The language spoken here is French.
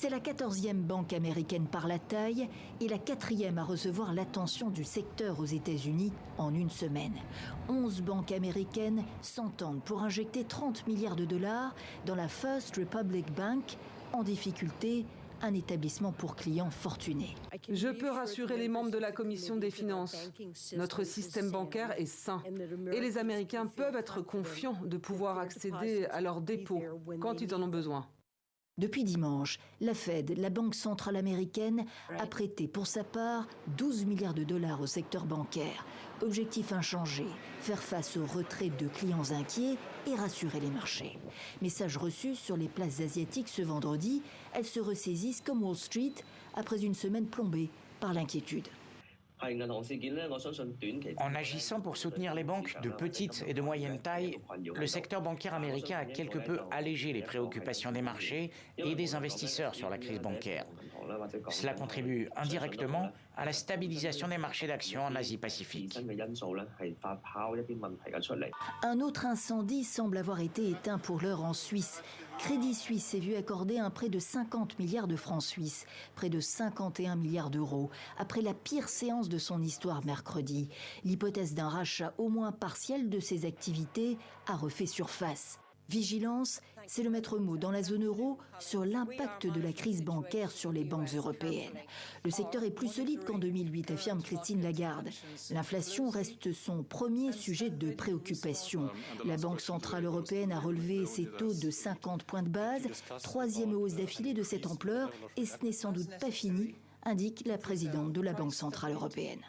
C'est la 14e banque américaine par la taille et la 4e à recevoir l'attention du secteur aux États-Unis en une semaine. 11 banques américaines s'entendent pour injecter 30 milliards de dollars dans la First Republic Bank, en difficulté, un établissement pour clients fortunés. Je peux rassurer les membres de la Commission des finances. Notre système bancaire est sain et les Américains peuvent être confiants de pouvoir accéder à leurs dépôts quand ils en ont besoin. Depuis dimanche, la Fed, la Banque centrale américaine, a prêté pour sa part 12 milliards de dollars au secteur bancaire. Objectif inchangé, faire face au retrait de clients inquiets et rassurer les marchés. Message reçu sur les places asiatiques ce vendredi, elles se ressaisissent comme Wall Street après une semaine plombée par l'inquiétude. En agissant pour soutenir les banques de petite et de moyenne taille, le secteur bancaire américain a quelque peu allégé les préoccupations des marchés et des investisseurs sur la crise bancaire. Cela contribue indirectement à la stabilisation des marchés d'actions en Asie-Pacifique. Un autre incendie semble avoir été éteint pour l'heure en Suisse. Crédit Suisse s'est vu accorder un prêt de 50 milliards de francs suisses, près de 51 milliards d'euros, après la pire séance de son histoire mercredi. L'hypothèse d'un rachat au moins partiel de ses activités a refait surface. Vigilance, c'est le maître mot dans la zone euro sur l'impact de la crise bancaire sur les banques européennes. Le secteur est plus solide qu'en 2008, affirme Christine Lagarde. L'inflation reste son premier sujet de préoccupation. La Banque centrale européenne a relevé ses taux de 50 points de base, troisième hausse d'affilée de cette ampleur, et ce n'est sans doute pas fini, indique la présidente de la Banque centrale européenne.